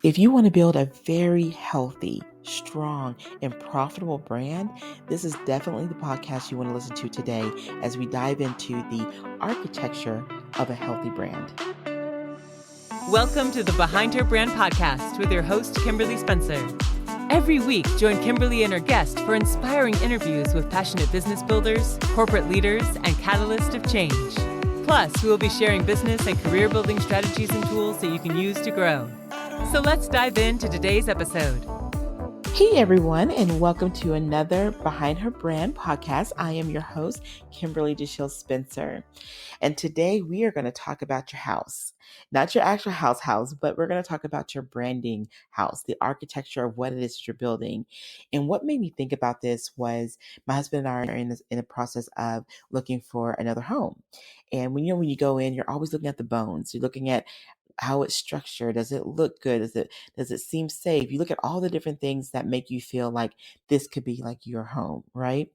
If you want to build a very healthy, strong, and profitable brand, this is definitely the podcast you want to listen to today as we dive into the architecture of a healthy brand. Welcome to the Behind Her Brand podcast with your host, Kimberly Spencer. Every week, join Kimberly and her guest for inspiring interviews with passionate business builders, corporate leaders, and catalysts of change. Plus, we will be sharing business and career building strategies and tools that you can use to grow. So let's dive into today's episode. Hey everyone, and welcome to another Behind Her Brand podcast. I am your host, Kimberly DeShields-Spencer. And today we are going to talk about your house. Not your actual house, but we're going to talk about your branding house, the architecture of what it is that you're building. And what made me think about this was my husband and I are in the process of looking for another home. And when you go in, you're always looking at the bones. You're looking at how it's structured. Does it look good? Does it seem safe? You look at all the different things that make you feel like this could be like your home, right?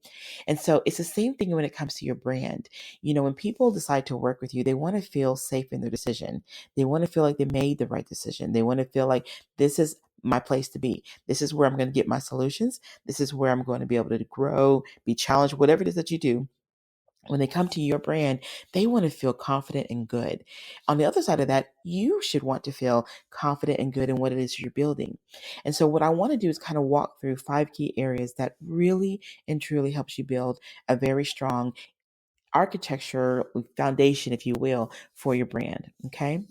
And so it's the same thing when it comes to your brand. When people decide to work with you, they want to feel safe in their decision. They want to feel like they made the right decision. They want to feel like this is my place to be. This is where I'm going to get my solutions. This is where I'm going to be able to grow, be challenged, whatever it is that you do. When they come to your brand, they want to feel confident and good. On the other side of that, you should want to feel confident and good in what it is you're building. And so what I want to do is kind of walk through 5 key areas that really and truly helps you build a very strong architecture foundation, if you will, for your brand. Okay.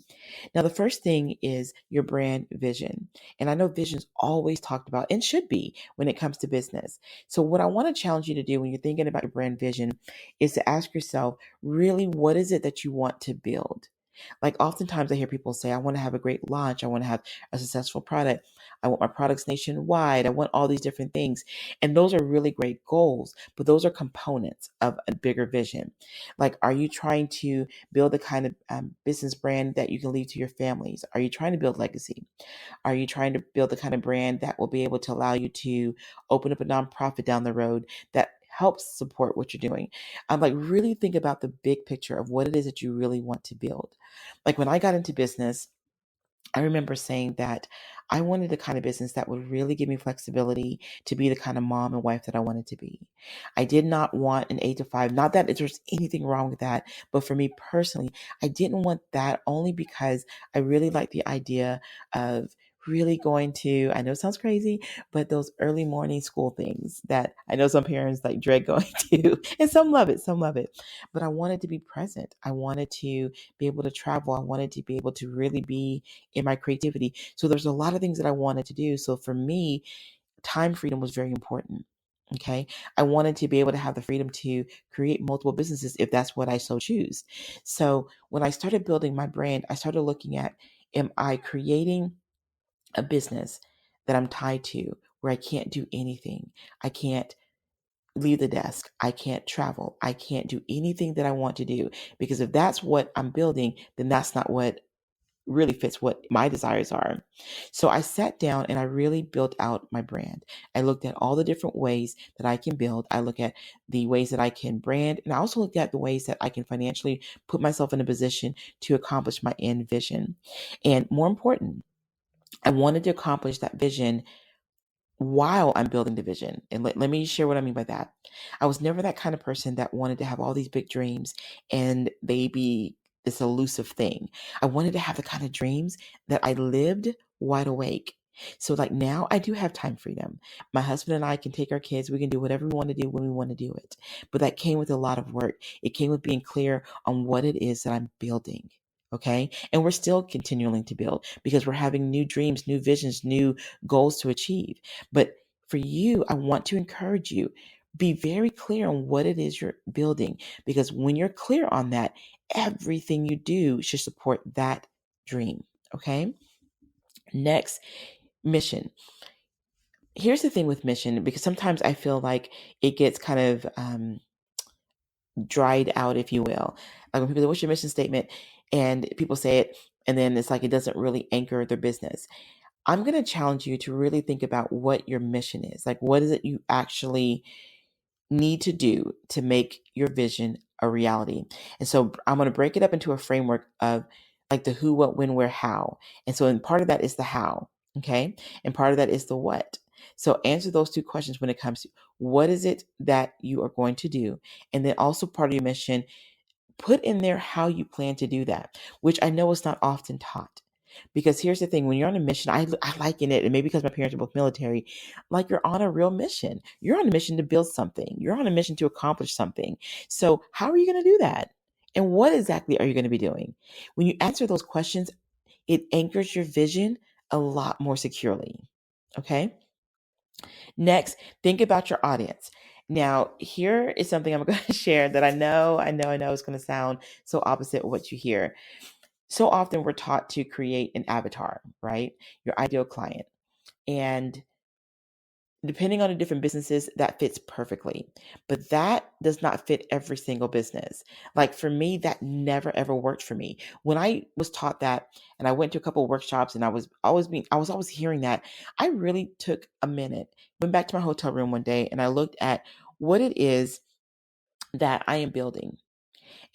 Now, the first thing is your brand vision. And I know vision's always talked about and should be when it comes to business. So what I want to challenge you to do when you're thinking about your brand vision is to ask yourself, really, what is it that you want to build? Like oftentimes I hear people say, I want to have a great launch. I want to have a successful product. I want my products nationwide. I want all these different things. And those are really great goals, but those are components of a bigger vision. Like, are you trying to build the kind of business brand that you can leave to your families? Are you trying to build legacy? Are you trying to build the kind of brand that will be able to allow you to open up a nonprofit down the road that helps support what you're doing? I'm like, really think about the big picture of what it is that you really want to build. Like when I got into business, I remember saying that I wanted the kind of business that would really give me flexibility to be the kind of mom and wife that I wanted to be. I did not want an 8 to 5, not that there's anything wrong with that, but for me personally, I didn't want that only because I really like the idea of really going to, I know it sounds crazy, but those early morning school things that I know some parents like dread going to, and some love it. But I wanted to be present. I wanted to be able to travel. I wanted to be able to really be in my creativity. So there's a lot of things that I wanted to do. So for me, time freedom was very important. Okay. I wanted to be able to have the freedom to create multiple businesses if that's what I so choose. So when I started building my brand, I started looking at, am I creating a business that I'm tied to where I can't do anything? I can't leave the desk. I can't travel. I can't do anything that I want to do, because if that's what I'm building, then that's not what really fits what my desires are. So I sat down and I really built out my brand. I looked at all the different ways that I can build. I look at the ways that I can brand, and I also looked at the ways that I can financially put myself in a position to accomplish my end vision. And more important, I wanted to accomplish that vision while I'm building the vision. And let me share what I mean by that. I was never that kind of person that wanted to have all these big dreams and they be this elusive thing. I wanted to have the kind of dreams that I lived wide awake. So like now I do have time freedom. My husband and I can take our kids. We can do whatever we want to do when we want to do it. But that came with a lot of work. It came with being clear on what it is that I'm building. Okay. And we're still continuing to build because we're having new dreams, new visions, new goals to achieve. But for you, I want to encourage you, be very clear on what it is you're building, because when you're clear on that, everything you do should support that dream. Okay. Next, mission. Here's the thing with mission, because sometimes I feel like it gets kind of dried out, if you will. Like when people say, what's your mission statement? And people say it, and then it's like it doesn't really anchor their business. I'm going to challenge you to really think about what your mission is. Like, what is it you actually need to do to make your vision a reality? And so I'm going to break it up into a framework of like the who, what, when, where, how. And so, part of that is the how. Okay. And part of that is the what. So answer those two questions when it comes to what is it that you are going to do? And then also part of your mission, put in there how you plan to do that, which I know is not often taught. Because here's the thing, when you're on a mission, I liken it, and maybe because my parents are both military, like you're on a real mission. You're on a mission to build something. You're on a mission to accomplish something. So how are you going to do that? And what exactly are you going to be doing? When you answer those questions, it anchors your vision a lot more securely. Okay. Next, think about your audience. Now, here is something I'm going to share that I know is going to sound so opposite of what you hear. So often we're taught to create an avatar, right? Your ideal client. And depending on the different businesses, that fits perfectly. But that does not fit every single business. Like for me, that never ever worked for me. When I was taught that, and I went to a couple of workshops, and I was always hearing that, I really took a minute, went back to my hotel room one day, and I looked at what it is that I am building.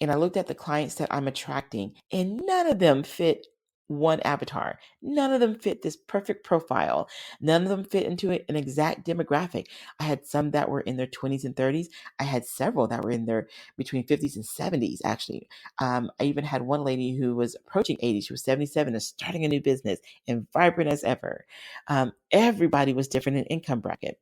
And I looked at the clients that I'm attracting, and none of them fit one avatar. None of them fit this perfect profile. None of them fit into an exact demographic. I had some that were in their 20s and 30s. I had several that were in their between 50s and 70s, actually. I even had one lady who was approaching 80. She was 77 and starting a new business and vibrant as ever. Everybody was different in income bracket.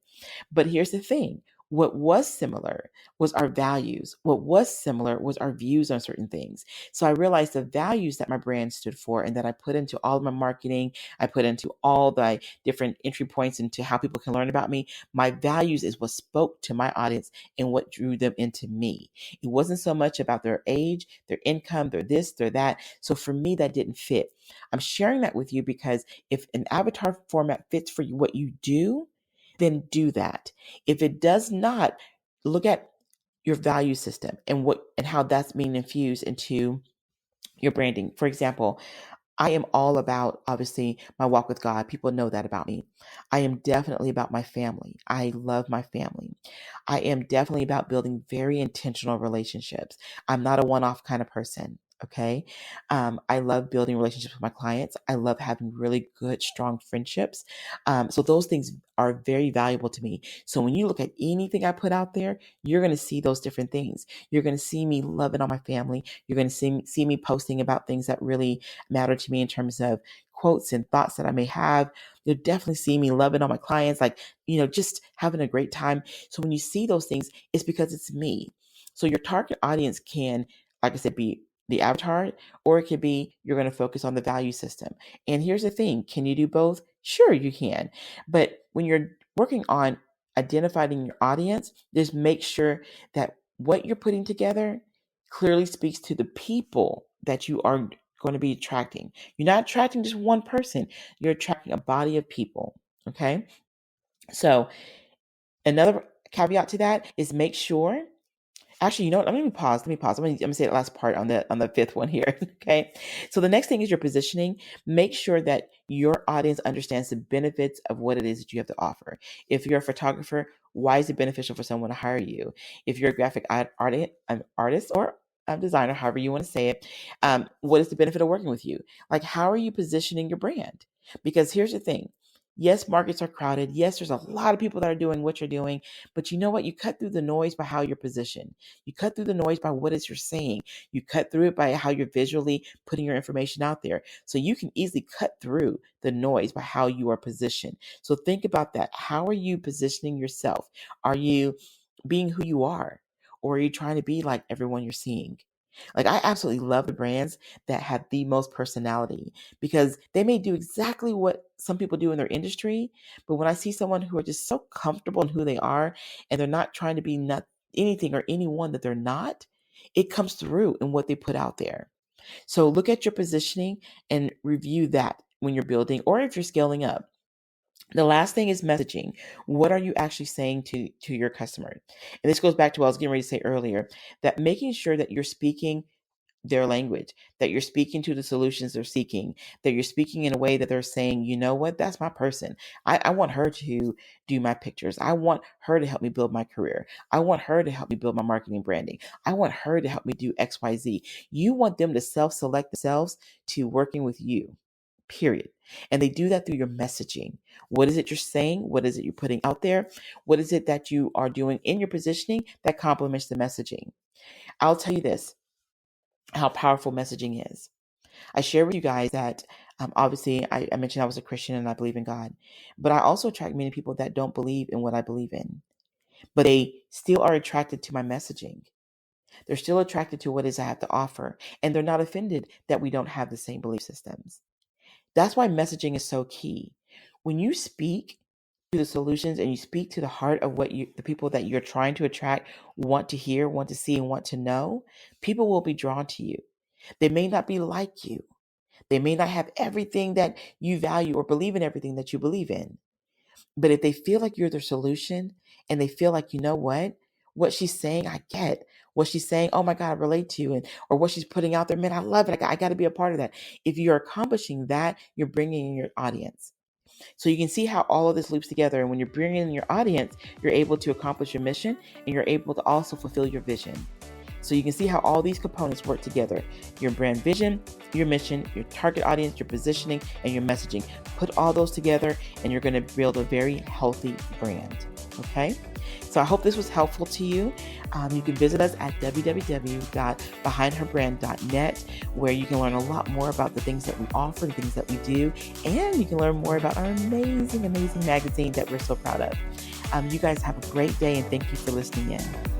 But here's the thing. What was similar was our values. What was similar was our views on certain things. So I realized the values that my brand stood for and that I put into all of my marketing, I put into all the different entry points into how people can learn about me. My values is what spoke to my audience and what drew them into me. It wasn't so much about their age, their income, their this, their that. So for me, that didn't fit. I'm sharing that with you because if an avatar format fits for you, what you do, then do that. If it does not, look at your value system and how that's being infused into your branding. For example, I am all about, obviously, my walk with God. People know that about me. I am definitely about my family. I love my family. I am definitely about building very intentional relationships. I'm not a one-off kind of person. Okay. I love building relationships with my clients. I love having really good, strong friendships. So those things are very valuable to me. So when you look at anything I put out there, you're going to see those different things. You're going to see me loving on my family. You're going to see me posting about things that really matter to me in terms of quotes and thoughts that I may have. You'll definitely see me loving on my clients, like, just having a great time. So when you see those things, it's because it's me. So your target audience can, like I said, be the avatar, or it could be you're going to focus on the value system. And here's the thing, can you do both? Sure, you can. But when you're working on identifying your audience, just make sure that what you're putting together clearly speaks to the people that you are going to be attracting. You're not attracting just one person, you're attracting a body of people. Okay. So, another caveat to that is make sure. Actually, you know what? Let me pause. Let me pause. I'm gonna say the last part on the fifth one here. Okay. So the next thing is your positioning. Make sure that your audience understands the benefits of what it is that you have to offer. If you're a photographer, why is it beneficial for someone to hire you? If you're a graphic artist or a designer, however you want to say it, what is the benefit of working with you? Like, how are you positioning your brand? Because here's the thing. Yes, markets are crowded. Yes, there's a lot of people that are doing what you're doing, but you know what? You cut through the noise by how you're positioned. You cut through the noise by what it is you're saying. You cut through it by how you're visually putting your information out there. So you can easily cut through the noise by how you are positioned. So think about that. How are you positioning yourself? Are you being who you are? Or are you trying to be like everyone you're seeing? Like, I absolutely love the brands that have the most personality because they may do exactly what some people do in their industry. But when I see someone who are just so comfortable in who they are and they're not trying to be not anything or anyone that they're not, it comes through in what they put out there. So look at your positioning and review that when you're building or if you're scaling up. The last thing is messaging. What are you actually saying to your customer? And this goes back to what I was getting ready to say earlier, that making sure that you're speaking their language, that you're speaking to the solutions they're seeking, that you're speaking in a way that they're saying, you know what, that's my person. I want her to do my pictures. I want her to help me build my career. I want her to help me build my marketing branding. I want her to help me do XYZ. You want them to self-select themselves to working with you. period. And they do that through your messaging. What is it you're saying? What is it you're putting out there? What is it that you are doing in your positioning that complements the messaging? I'll tell you this, how powerful messaging is. I share with you guys that obviously I mentioned I was a Christian and I believe in God, but I also attract many people that don't believe in what I believe in, but they still are attracted to my messaging. They're still attracted to what it is I have to offer, and they're not offended that we don't have the same belief systems. That's why messaging is so key. When you speak to the solutions and you speak to the heart of what the people that you're trying to attract want to hear, want to see, and want to know, people will be drawn to you. They may not be like you. They may not have everything that you value or believe in everything that you believe in. But if they feel like you're their solution and they feel like, you know what she's saying, I get what she's saying. Oh my God, I relate to you. And, or what she's putting out there, man, I love it. I got to be a part of that. If you're accomplishing that, you're bringing in your audience. So you can see how all of this loops together. And when you're bringing in your audience, you're able to accomplish your mission and you're able to also fulfill your vision. So you can see how all these components work together. Your brand vision, your mission, your target audience, your positioning, and your messaging. Put all those together and you're going to build a very healthy brand. Okay? So I hope this was helpful to you. You can visit us at www.behindherbrand.net, where you can learn a lot more about the things that we offer, the things that we do, and you can learn more about our amazing, amazing magazine that we're so proud of. You guys have a great day and thank you for listening in.